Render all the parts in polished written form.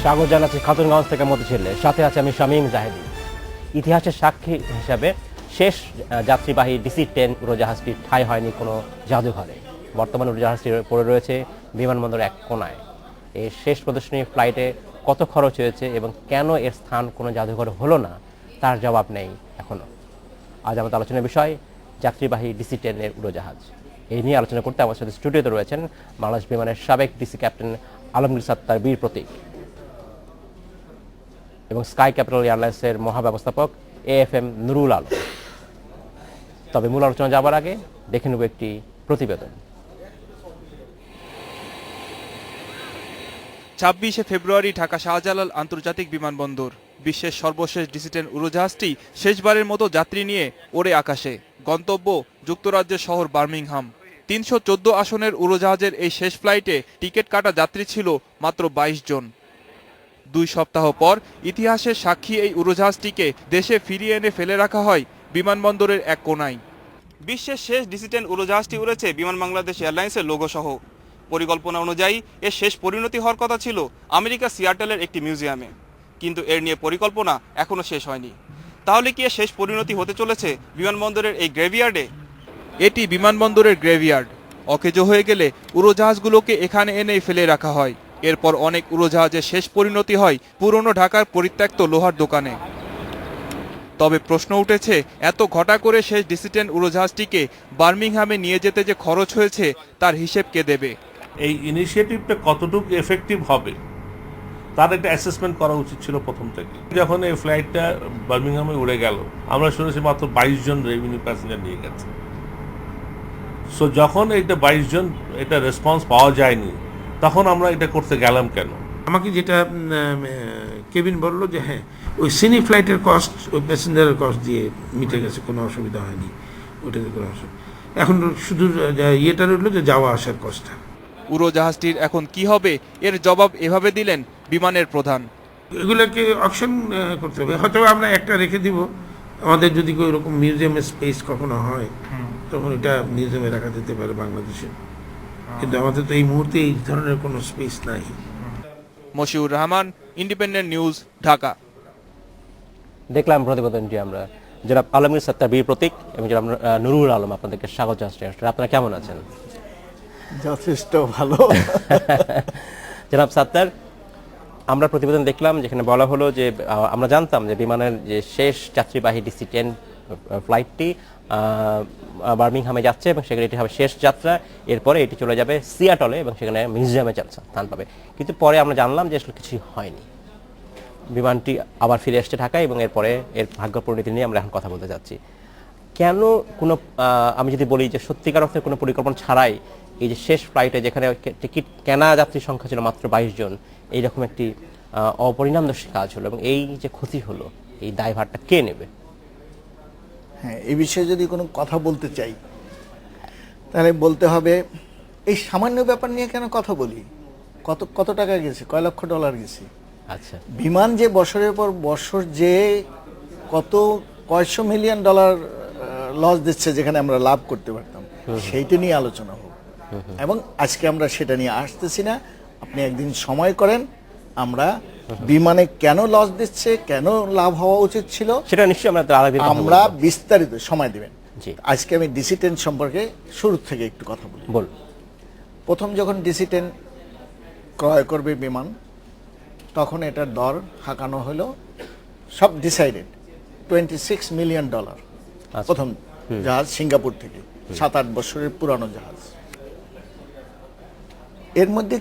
স্বাগত জানাচ্ছি খাতুনগঞ্জ থেকে মতিঝিলে, সাথে আছে আমি শামীম জাহেদি। ইতিহাসের সাক্ষী হিসাবে শেষ যাত্রীবাহী DC-10 উড়োজাহাজটি ঠাঁই হয়নি কোনো জাদুঘরে। বর্তমানে উড়োজাহাজটি পড়ে রয়েছে বিমানবন্দরের এক কোনায়। এই শেষ প্রদর্শনী ফ্লাইটে কত খরচ হয়েছে এবং কেন এর স্থান কোনো জাদুঘরে হলো না তার জবাব নেই এখনও। আজ আমাদের আলোচনার বিষয় যাত্রীবাহী DC-10 এর উড়োজাহাজ। এই নিয়ে আলোচনা করতে আমার সাথে স্টুডিওতে রয়েছেন বাংলাদেশ বিমানের সাবেক ডিসি ক্যাপ্টেন আলমগীর সাত্তার বীর প্রতীক এবং স্কাই ক্যাপিটাল এয়ারলাইন্সের মহাব্যবস্থাপক AFM নুরুল আলম। তবে মূল আলোচনা যাবার আগে দেখে নেব একটি প্রতিবেদন। 26শে ফেব্রুয়ারি ঢাকা শাহজালাল আন্তর্জাতিক বিমানবন্দর। বিশ্বের সর্বশেষ DC-10 উড়োজাহাজটি শেষবারের মতো যাত্রী নিয়ে ওড়ে আকাশে। গন্তব্য যুক্তরাজ্যের শহর বার্মিংহাম। 314 আসনের উড়োজাহাজের এই শেষ ফ্লাইটে টিকিট কাটা যাত্রী ছিল মাত্র 22 জন। 2 সপ্তাহ পর ইতিহাসের সাক্ষী এই উড়োজাহাজটিকে দেশে ফিরিয়ে এনে ফেলে রাখা হয় বিমানবন্দরের এক কোনায়। বিশ্বের শেষ DC-10 উড়োজাহাজটি উড়েছে বিমান বাংলাদেশ এয়ারলাইন্সের লোগো সহ। পরিকল্পনা অনুযায়ী এর শেষ পরিণতি হওয়ার কথা ছিল আমেরিকা সিয়াটেলের একটি মিউজিয়ামে, কিন্তু এর নিয়ে পরিকল্পনা এখনও শেষ হয়নি। তাহলে কি এর শেষ পরিণতি হতে চলেছে বিমানবন্দরের এই গ্রেভিয়ার্ডে? এটি বিমানবন্দরের গ্রেভিয়ার্ড। অকেজো হয়ে গেলে উড়োজাহাজগুলোকে এখানে এনেই ফেলে রাখা হয়। এরপর অনেক উড়োজাহাজের শেষ পরিণতি হয় পুরনো ঢাকার পরিত্যক্ত লোহার দোকানে। তবে প্রশ্ন উঠেছে, এত ঘটা করে শেষ DC-10 উড়োজাহাজটিকে বার্মিংহামে নিয়ে যেতে যে খরচ হয়েছে তার হিসেব কে দেবে? এই ইনিশিয়েটিভটা কতটুকু এফেক্টিভ হবে তার একটা অ্যাসেসমেন্ট করা উচিত ছিল প্রথম থেকে। যখন এই ফ্লাইটটা বার্মিংহামে উড়ে গেল, আমরা শুনেছি মাত্র 22 জন রেভিনিউ প্যাসেঞ্জার নিয়ে গেছে। সো যখন এটা 22 জন এটা রেসপন্স পাওয়া যায়নি, তখন আমরা এটা করতে গেলাম কেন? আমাকে যেটা কেবিন বললো যে হ্যাঁ, ওই সিনি ফ্লাইটের কস্ট ওই প্যাসেঞ্জারের কস্ট দিয়ে মিটে গেছে, কোনো অসুবিধা হয়নি, ওটাতে কোনো অসুবিধা। এখন শুধু ইয়েটা রইল যে যাওয়া আসার কস্টটা। উড়োজাহাজটির এখন কি হবে এর জবাব এভাবে দিলেন বিমানের প্রধান। এগুলোকে অকশন করতে হবে। হয়তো আমরা একটা রেখে দিব, আমাদের যদি ওই রকম মিউজিয়ামের স্পেস কখনো হয় তখন এটা মিউজিয়ামে রাখা যেতে পারে বাংলাদেশে, কিন্তু আমাদের তো এই মুহূর্তে এই ধরনের কোনো স্পেস নাই। Moshiur Rahman, independent news, Dhaka. দেখলাম প্রতিবেদনটি আমরা। জনাব আলমগীর সাত্তার বীর প্রতীক এবং জনাব নুরুল আলম, আপনাদেরকে স্বাগত জানাচ্ছি। আপনারা কেমন আছেন? যথেষ্ট ভালো। জনাব সাত্তার, আমরা প্রতিবেদন দেখলাম যেখানে বলা হলো যে আমরা জানতাম যে বিমানের যে শেষ যাত্রীবাহী DC-10 ফ্লাইটটি বার্মিংহামে যাচ্ছে এবং সেখানে এটি হবে শেষ যাত্রা। এরপরে এটি চলে যাবে সিয়াটলে এবং সেখানে মিউজিয়ামে স্থান পাবে। কিন্তু পরে আমরা জানলাম যে আসলে কিছুই হয়নি। বিমানটি আবার ফিরে আসছে ঢাকায় এবং এরপরে এর ভাগ্য পরিণতি নিয়ে আমরা এখন কথা বলতে যাচ্ছি। কেন কোনো আমি যদি বলি যে সত্যিকার অর্থে কোনো পরিকল্পনা ছাড়াই এই যে শেষ ফ্লাইটে যেখানে টিকিট কেনা যাত্রীর সংখ্যা ছিল মাত্র 22 জন, এইরকম একটি অপরিণামদর্শী কাজ হলো এবং এই যে ক্ষতি হলো, এই দায়ভারটা কে নেবে? হ্যাঁ, এই বিষয়ে যদি কোনো কথা বলতে চাই তাহলে বলতে হবে এই সামান্য ব্যাপার নিয়ে কেন কথা বলি। কত টাকা গেছে, কয় লক্ষ ডলার গেছে। আচ্ছা, বিমান যে বছরের পর বছর যে কয়শো মিলিয়ন ডলার লস দিচ্ছে যেখানে আমরা লাভ করতে পারতাম, সেইটা নিয়ে আলোচনা হোক। এবং আজকে আমরা সেটা নিয়ে আসতেছি না। আপনি একদিন সময় করেন, আমরা বিমানে কেন লস দিচ্ছে, কেন লাভ হওয়া উচিত ছিল, সেটা নিশ্চয়ই আমরা বিস্তারিত সময় দিবেন। জি, আজকে আমি DC-10 সম্পর্কে শুরু থেকে একটু কথা বলি। বল। প্রথম যখন DC-10 ক্রয় করবে বিমান, তখন এটার দর হাঁকানো হলো, সব ডিসাইডেড $26 মিলিয়ন। প্রথম জাহাজ সিঙ্গাপুর থেকে, 7-8 বছরের পুরানো জাহাজ। এর মধ্যে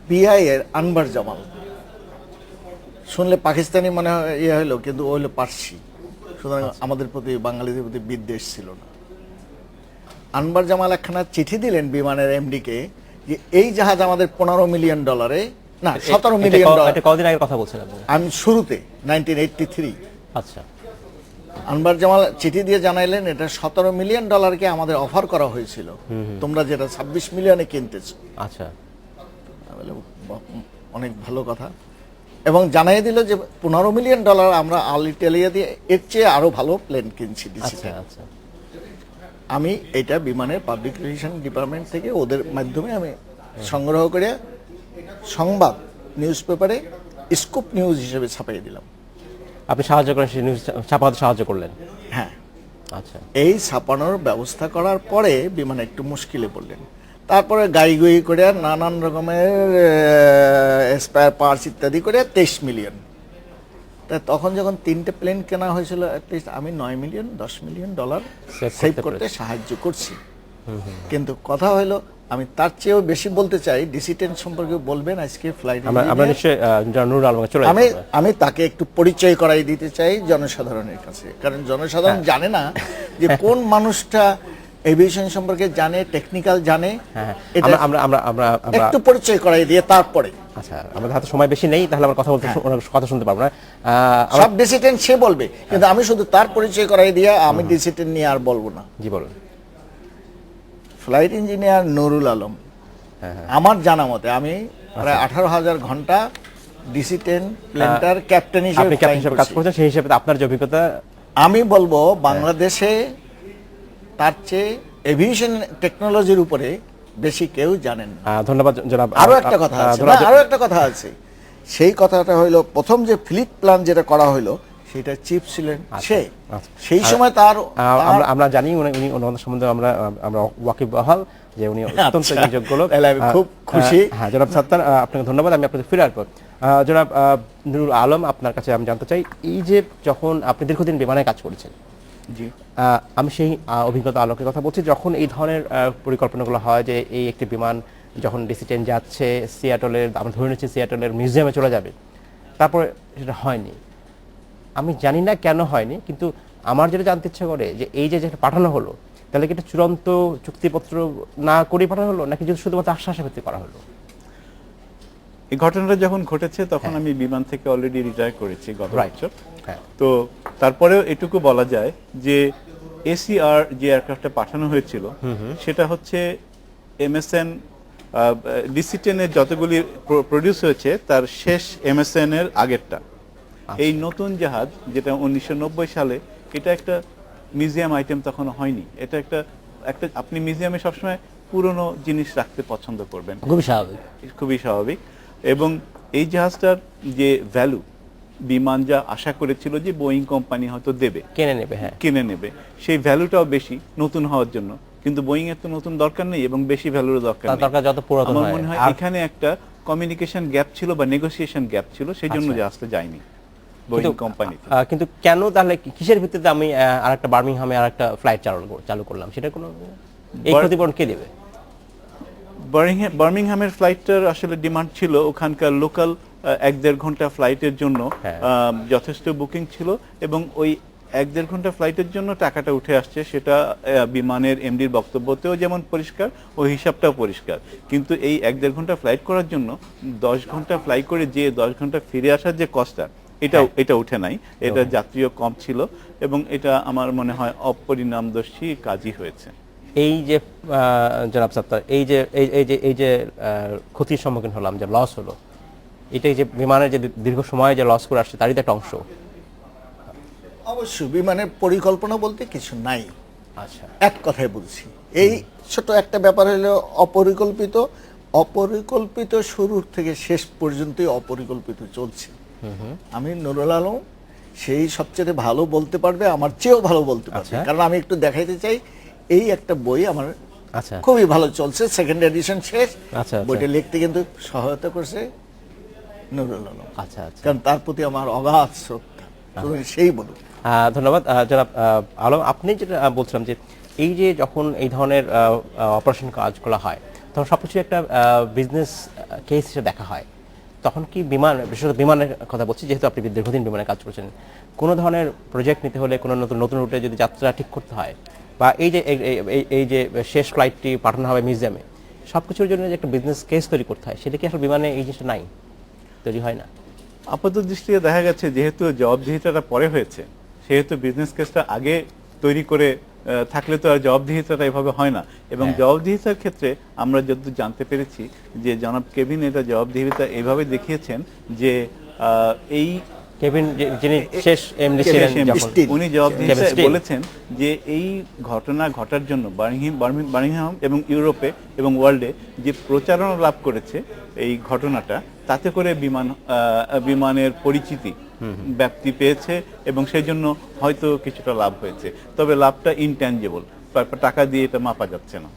BI এর আনবার জামাল, শুনলে পাকিস্তানি মনে হয় ইয়ে হলো, কিন্তু ও হলো পার্সি, সুতরাং আমাদের প্রতি বাঙালিদের প্রতি বিদ্বেষ ছিল না। আনবার জামাল একখানা চিঠি দিলেন বিমানের MD-কে যে এই জাহাজ আমাদের $15 মিলিয়ন, না 17 মিলিয়ন ডলার। কতদিন আগের কথা বলছেন আপনি? আমি শুরুতে 1983। আচ্ছা, আনবার জামাল চিঠি দিয়ে জানাইলেন এটা $17 মিলিয়ন আমাদের অফার করা হয়েছিল, তোমরা যেটা 26 মিলিয়নে কিনতেছো। আচ্ছা, অনেক ভালো কথা। এবং জানাই দিল যে $15 মিলিয়ন আমরা আলিটেলিয়া দিয়ে এর চেয়ে আরো ভালো প্লেন কিনছি। আচ্ছা, আমি এটা বিমানের পাবলিক রিলেশন ডিপার্টমেন্ট থেকে ওদের মাধ্যমে আমি সংগ্রহ করে সংবাদ নিউজ পেপারে স্কুপ নিউজ হিসেবে ছাপিয়ে দিলাম। আপনি সাহায্য করেন, সেই নিউজ ছাপাতে সাহায্য করলেন। হ্যাঁ, আচ্ছা, এই ছাপানোর ব্যবস্থা করার পরে বিমান একটু মুশকিলে পড়লেন। তারপরে গাই করে নানান রকমের স্পেয়ার পার্টস ইত্যাদি করে 23 মিলিয়ন। তা তখন যখন 3টে প্লেন কেনা হয়েছিল, অ্যাটলিস্ট আমি $9 মিলিয়ন $10 মিলিয়ন সেভ করতে সাহায্য করছি। কিন্তু কথা হলো, আমি তার চেয়েও বেশি বলতে চাই, DC-10 সম্পর্কে বলবেন আজকে ফ্লাইট। আমরা নিশ্চয়ই নুরুল আলমকে চলে আমি তাকে একটু পরিচয় করাই দিতে চাই জনসাধারণের কাছে, কারণ জনসাধারণ জানে না যে কোন মানুষটা এভিয়েশন সম্পর্কে জানে, টেকনিক্যাল জানে। এটা আমরা একটু পরিচয় করাই দিয়ে তারপরে। আচ্ছা, আমাদের হাতে সময় বেশি নেই, তাহলে আমরা কথা শুনতে পারবো না। সব DC-10 সে বলবে, কিন্তু আমি শুধু তার পরিচয় করাই দিয়ে আমি DC-10 নিয়ে আর বলবো না। জি বলুন। ফ্লাইট ইঞ্জিনিয়ার নুরুল আলম, আমার জানা মতে আমি প্রায় 18,000 ঘন্টা DC-10 প্লেনটার ক্যাপ্টেন হিসেবে আপনি ক্যাপ্টেন হিসেবে কাজ করছেন, সেই হিসেবে আপনার যে অভিজ্ঞতা, আমি বলবো বাংলাদেশে তার চেয়ে এভিয়েশন টেকনোলজির উপরে বেশি কেউ জানেন না। ধন্যবাদ জনাব। আরো একটা কথা আছে, সেই কথাটা হইলো প্রথম যে ফ্লিট প্ল্যান যেটা করা হইলো সেটা চিফ ছিলেন সে। সেই সময় তার আমরা জানি উনি ওনার সম্বন্ধে আমরা ওয়াকিবহাল যে উনি অত্যন্ত যোগ্য লোক। আমি খুব খুশি। হ্যাঁ জনাব সাত্তার, আপনাকে ধন্যবাদ। আমি আপনাকে ফিরে আসবো। জনাব নুরুল আলম, আপনার কাছে আমি জানতে চাই, এই যে যখন আপনি দীর্ঘদিন বিমানে কাজ করেছেন, জি, আমি সেই অভিজ্ঞতা আলোকের কথা বলছি, যখন এই ধরনের পরিকল্পনাগুলো হয় যে এই একটি বিমান যখন DC-10 যাচ্ছে সিয়াটলের, আমরা ধরে নিচ্ছি সিয়াটলের মিউজিয়ামে চলে যাবে, তারপরে সেটা হয়নি। আমি জানি না কেন হয়নি, কিন্তু আমার যেটা জানতে ইচ্ছা করে যে এই যে যেটা পাঠানো হলো, তাহলে কি এটা চূড়ান্ত চুক্তিপত্র না করে পাঠানো হলো, নাকি যদি শুধুমাত্র আশ্বাসের ভিত্তিতে করা হলো? এই ঘটনাটা যখন ঘটেছে তখন আমি বিমান থেকে অলরেডি রিটায়ার করেছি গত বছর। তো তারপরেও এটুকু বলা যায় যে ACR যে এয়ারক্রাফটটা পাঠানো হয়েছিল সেটা হচ্ছে MSN DC-10 এর যতগুলি প্রডিউস হয়েছে তার শেষ MSN এর আগেরটা। এই নতুন জাহাজ যেটা 1990 সালে, এটা একটা মিউজিয়াম আইটেম তখন হয়নি। এটা একটা আপনি মিউজিয়ামে সবসময় পুরনো জিনিস রাখতে পছন্দ করবেন, খুবই স্বাভাবিক। এবং এই জাহাজটার যে ভ্যালু, বিমান যা আশা করেছিল যে বোয়িং কোম্পানি হয়তো দেবে, কিনে নেবে, সেই ভ্যালুটাও বেশি নতুন হওয়ার জন্য। কিন্তু বোয়িং এর তো নতুন দরকার নেই এবং বেশি ভ্যালুর দরকার নেই। আমার মনে হয় এখানে একটা কমিউনিকেশন গ্যাপ ছিল বা নেগোসিয়েশন গ্যাপ ছিল, সেই জন্য জাহাজটা যায়নি বোয়িং কোম্পানি। কিন্তু কেন তাহলে, কিসের ভিত্তিতে আমি আরেকটা বার্মিংহামে আরেকটা ফ্লাইট চালু করলাম, সেটা কোনো এই ক্ষতিপূরণ কে দেবে? বার্মিংহামের ফ্লাইটটার আসলে ডিমান্ড ছিল, ওখানকার লোকাল 1-1.5 ঘন্টা ফ্লাইটের জন্য যথেষ্ট বুকিং ছিল, এবং ওই 1-1.5 ঘন্টা ফ্লাইটের জন্য টাকাটা উঠে আসছে, সেটা বিমানের MDর বক্তব্যতেও যেমন পরিষ্কার, ওই হিসাবটাও পরিষ্কার। কিন্তু এই 1-1.5 ঘন্টা ফ্লাইট করার জন্য 10 ঘন্টা ফ্লাই করে যে 10 ঘন্টা ফিরে আসার যে কস্টটা, এটা উঠে নাই। এটা যাত্রীও কম ছিল এবং এটা আমার মনে হয় অপরিণামদর্শী কাজই হয়েছে। এই যে জনাব সাত্তার, এই যে ক্ষতির সম্মুখীন হলাম, যে লস হলো, এটাই যে বিমানের যে দীর্ঘ সময় যে লস করে আসছে তারই একটা অংশ। অবশ্যই বিমানের পরিকল্পনা বলতে কিছু নাই। আচ্ছা, এক কথায় বলছি, এই ছোট একটা ব্যাপার হলো অপরিকল্পিত শুরু থেকে শেষ পর্যন্তই অপরিকল্পিত চলছে। আমি নুরুল আলম সেই সবচেয়ে ভালো বলতে পারবে, আমার চেয়েও ভালো বলতে পারবে, কারণ আমি একটু দেখাইতে চাই। এই একটা বই আমার খুবই ভালো চলছে, সেকেন্ড এডিশন শেষ। বইটা লিখতে কিন্তু সহায়তা করছে নুরুল আলম। কারণ তার প্রতি আমার অগাধ শ্রদ্ধা, সেই বলুন। ধন্যবাদ জনাব আলম। আপনি যেটা বলছিলাম যে এই যে যখন এই ধরনের অপারেশন কাজগুলো হয়, তখন সবকিছু একটা বিজনেস কেস হিসেবে দেখা হয়। তখন কি বিমান, বিশেষত বিমানের কথা বলছি যেহেতু আপনি দীর্ঘদিন বিমানে কাজ করছেন, কোনো ধরনের প্রজেক্ট নিতে হলে, কোনো নতুন রুটে যদি যাত্রা ঠিক করতে হয়, বা এই যে শেষ ফ্লাইটটি পাঠানো হবে মিউজিয়ামে, সব কিছুর জন্য যে একটা বিজনেস কেস তৈরি করতে হয়, সেটা কি আসলে বিমানে এই জিনিসটা নাই, তৈরি হয় না? আপাত দৃষ্টিতে দেখা গেছে যেহেতু জবাবদিহিতাটা পরে হয়েছে, সেহেতু বিজনেস কেসটা আগে তৈরি করে থাকলে তো আর জবাবদিহিতাটা এভাবে হয় না। এবং জবাবদিহিতার ক্ষেত্রে আমরা যতদূর জানতে পেরেছি যে জনাব কেভিন এটা জবাবদিহিতা এভাবে দেখিয়েছেন যে এই কেভিন যিনি শেষ এমডি ছিলেন যখন স্টিল। উনি জবাব কেভিন দিয়েছে স্টিল। বলেছেন যে এই ঘটনা ঘটার জন্য বার্মিংহাম এবং ইউরোপে এবং ওয়ার্ল্ডে যে প্রচারণা লাভ করেছে এই ঘটনাটা, তাতে করে বিমানের পরিচিতি ব্যাপ্তি পেয়েছে এবং সেই জন্য হয়তো কিছুটা লাভ হয়েছে, তবে লাভটা ইনট্যাঞ্জেবল, টাকা দিয়ে এটা মাপা যাচ্ছে না।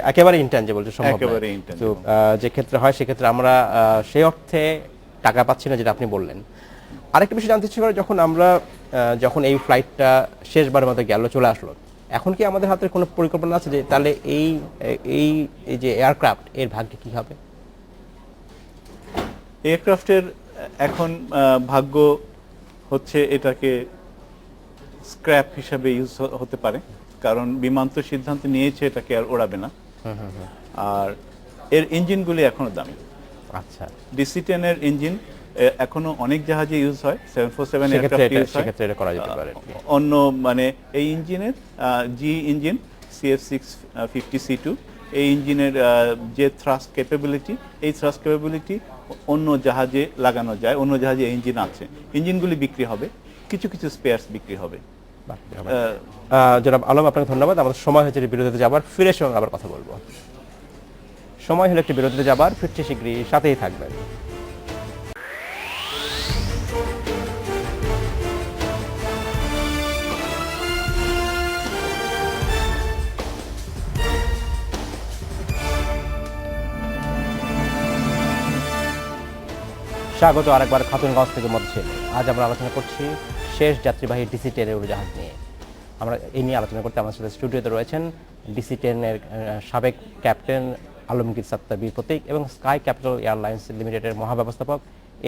একেবারে ইনট্যাঞ্জেবল, যে সম্ভব একেবারে নয়। intangible। তো যে ক্ষেত্রে হয় সেক্ষেত্রে আমরা সেই অর্থে টাকা পাচ্ছি না, যেটা আপনি বললেন। আরেকটা বিষয় জানতে ইচ্ছে করে, যখন এই ফ্লাইটটা শেষবারের মতো গেল, চলে আসলো, এখন কি আমাদের হাতে কোনো পরিকল্পনা আছে যে তাহলে এই যে এয়ারক্রাফট এর ভাগ্যে কি হবে? এয়ারক্রাফটের এখন ভাগ্য হচ্ছে এটাকে স্ক্র্যাপ হিসাবে ইউজ হতে পারে, কারণ বিমান তো সিদ্ধান্ত নিয়েছে এটাকে আর ওড়াবে না। আর এর ইঞ্জিনগুলি এখনো দামি। আচ্ছা, DC-10 এর ইঞ্জিন এখনো অনেক জাহাজে ইউজ হয়, 747 সেক্ষেত্রে এয়ারক্রাফট ইউজ হয়। সেক্ষেত্রে এটা করা যেতে পারে। অন্য মানে এই ইঞ্জিনের জি ইঞ্জিন CF650C2, এই ইঞ্জিনের যে থ্রাস্ট ক্যাপাবিলিটি, এই থ্রাস্ট ক্যাপাবিলিটি অন্য জাহাজে লাগানো যায়, অন্য জাহাজে এই ইঞ্জিন আছে। ইঞ্জিনগুলি বিক্রি হবে, কিছু কিছু স্পেয়ারস বিক্রি হবে। জনাব আলম, আপনাকে ধন্যবাদ। আমাদের সময় হয়েছে বিরতিতে যাবার, ফিরে এসে আবার কথা বলবো। সময় হলো একটি বিরতিতে যাবার, ফিরছে শীঘ্রই, সাথেই থাকবেন। স্বাগত আরেকবার খাতুনগঞ্জ থেকে মধ্যে। আজ আমরা আলোচনা করছি শেষ যাত্রীবাহী DC-10 উড়োজাহাজ নিয়ে। আমরা এই নিয়ে আলোচনা করতে আমাদের সাথে স্টুডিওতে রয়েছেন DC-10 সাবেক ক্যাপ্টেন আলমগীর সাত্তার বীর প্রতীক এবং স্কাই ক্যাপিটাল এয়ারলাইন্স লিমিটেডের মহাব্যবস্থাপক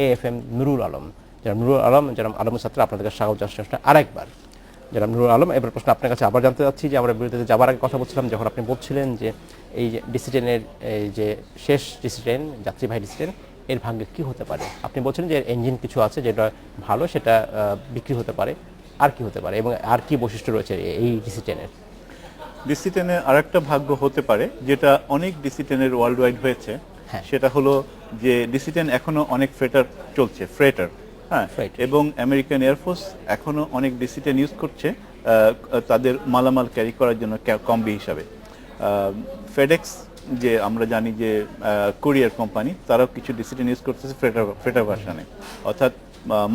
AFM নুরুল আলম। যারা নুরুল আলম, যারা আলমগীর সাত্তার, আপনাদেরকে স্বাগত জানাচ্ছি আরেকবার। যারা নুরুল আলম, এবার প্রশ্ন আপনার কাছে আবার জানতে চাচ্ছি যে আমরা বিরতিতে যাবার আগে কথা বলছিলাম, যখন আপনি বলছিলেন যে এই যে DC-10 এই যে শেষ DC-10 যাত্রীবাহী DC-10 এর ভাগ্যে কি হতে পারে? আপনি বলছেন যে ইঞ্জিন কিছু আছে যেটা ভালো, সেটা বিক্রি হতে পারে, আর কি হতে পারে এবং আর কি বৈশিষ্ট্য রয়েছে এই DC-10 এর? DC-10 এর আরেকটা ভাগ্য হতে পারে, যেটা অনেক DC-10 এর ওয়ার্ল্ড ওয়াইড হয়েছে, সেটা হলো যে DC-10 এখনো অনেক ফ্রেটার চলছে, ফ্রেটার, হ্যাঁ, এবং আমেরিকান এয়ারফোর্স এখনো অনেক DC-10 ইউজ করছে তাদের মালামাল ক্যারি করার জন্য কম্বি হিসাবে। ফেডেক্স, যে আমরা জানি যে কুরিয়ার কোম্পানি, তারাও কিছু DC-10 ইউজ করতেছে ফ্রেটার ভার্সনে, অর্থাৎ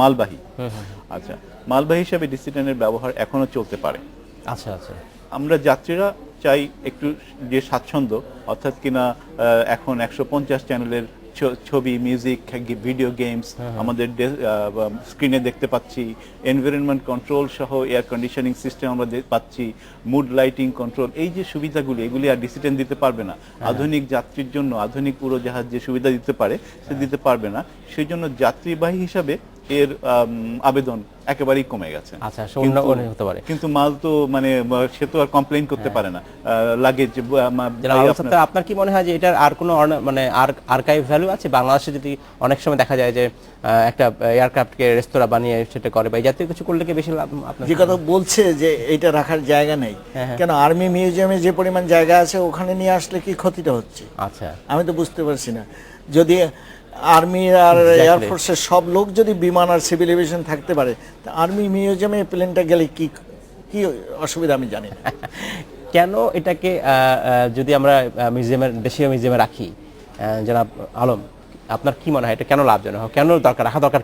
মালবাহী। আচ্ছা, মালবাহী হিসাবে DC-10 এর ব্যবহার এখনো চলতে পারে। আচ্ছা আচ্ছা, আমরা যাত্রীরা চাই একটু যে স্বাচ্ছন্দ্য, অর্থাৎ কিনা এখন 150 চ্যানেলের ছবি, মিউজিক, ভিডিও গেমস আমাদের স্ক্রিনে দেখতে পাচ্ছি, এনভায়রনমেন্ট কন্ট্রোল সহ এয়ার কন্ডিশনিং সিস্টেম আমরা পাচ্ছি, মুড লাইটিং কন্ট্রোল, এই যে সুবিধাগুলি, এগুলি আর DC-10 দিতে পারবে না। আধুনিক যাত্রীর জন্য আধুনিক উড়োজাহাজ যে সুবিধা দিতে পারে সে দিতে পারবে না, সেই জন্য যাত্রীবাহী হিসাবে এর আবেদন একেবারেই কমে গেছে। আচ্ছা, হতে পারে, কিন্তু মাল তো মানে সে তো আর কমপ্লেইন করতে পারে না, লাগেজ। আপনার কি মনে হয় যে এটার আর কোনো মানে আর্কাইভ ভ্যালু আছে? বাংলাদেশে যদি অনেক সময় দেখা যায় যে একটা এয়ারক্রাফটকে রেস্তোরাঁ বানিয়ে সেটা করে, বা এই জাতীয় কিছু করলে কি বেশি লাভ? যে কথা বলছে যে এটা রাখার জায়গা নেই, কেন আর্মি মিউজিয়ামে যে পরিমাণ জায়গা আছে ওখানে নিয়ে আসলে কি ক্ষতিটা হচ্ছে? আচ্ছা, আমি তো বুঝতে পারছি না। যদি আর্মি আর এয়ারফোর্সের সব লোক যদি বিমান আর সিভিল এভিয়েশন থাকতে পারে, তা আর্মি মিউজিয়ামে প্লেনটা গেলে কি কি অসুবিধা আমি জানি না। কেন এটাকে যদি আমরা মিউজিয়ামের, দেশীয় মিউজিয়ামে রাখি, জনাব আলম, আপনার কি মনে হয় এটা কেন লাভজনক, কেন দরকার, রাখা দরকার?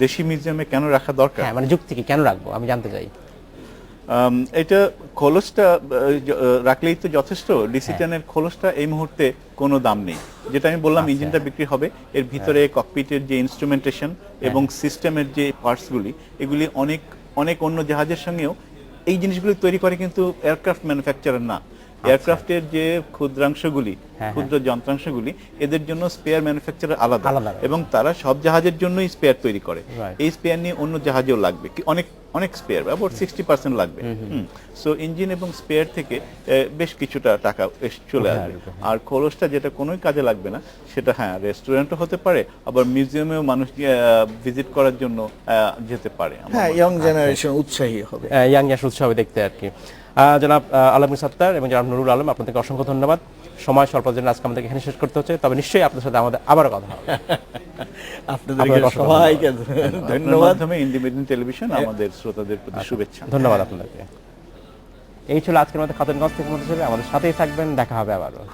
দেশি মিউজিয়ামে কেন রাখা দরকার? হ্যাঁ, মানে যুক্তি কি, কেন রাখবো আমি জানতে চাই। এটা খোলসটা রাখলেই তো যথেষ্ট। DC-10 এর খোলসটা এই মুহূর্তে কোনো দাম নেই, যেটা আমি বললাম, ইঞ্জিনটা বিক্রি হবে, এর ভিতরে ককপিটের যে ইনস্ট্রুমেন্টেশন এবং সিস্টেমের যে পার্টসগুলি, এগুলি অনেক অনেক অন্য জাহাজের সঙ্গেও এই জিনিসগুলি তৈরি করে কিন্তু এয়ারক্রাফট ম্যানুফ্যাকচারার না। এয়ারক্রাফটের যে ক্ষুদ্রাংশগুলি, ক্ষুদ্র যন্ত্রাংশগুলি, এদের জন্য স্পেয়ার ম্যানুফ্যাকচারার আলাদা, এবং তারা সব জাহাজের জন্যই স্পেয়ার তৈরি করে। এই স্পেয়ার নিয়ে অন্য জাহাজেও লাগবে, অনেক অনেক স্পেয়ার, অ্যাবাউট 60% লাগবে। সো ইঞ্জিন এবং স্পেয়ার থেকে বেশ কিছুটা টাকা চলে আসবে। আর খোলসটা যেটা কোনো কাজে লাগবে না, সেটা হ্যাঁ রেস্টুরেন্টও হতে পারে, আবার মিউজিয়ামেও মানুষ ভিজিট করার জন্য যেতে পারে। হ্যাঁ, ইয়ং জেনারেশন উৎসাহী হবে, ইয়াং জেনারেশন উৎসাহ দেখতে আর কি। জনাব আলমগীর সাত্তার এবং জনাব নুরুল আলম, আপনাদেরকে অসংখ্য ধন্যবাদ। সময় স্বল্পের জন্য আজকে আমাদেরকে এখানে শেষ করতে হচ্ছে, তবে নিশ্চয়ই আপনাদের সাথে আমাদের আবারও কথা হবে। আপনাদেরকে আপনাদের সবাইকে আপনার ধন্যবাদ। মাধ্যমে ইন্ডিপেন্ডেন্ট টেলিভিশন আমাদের শ্রোতাদের প্রতি শুভেচ্ছা। ধন্যবাদ আপনাদেরকে। এই ছিল আজকের মধ্যে খাতুনগঞ্জ থেকে মধ্যে, আমাদের সাথেই থাকবেন, দেখা হবে আবারও।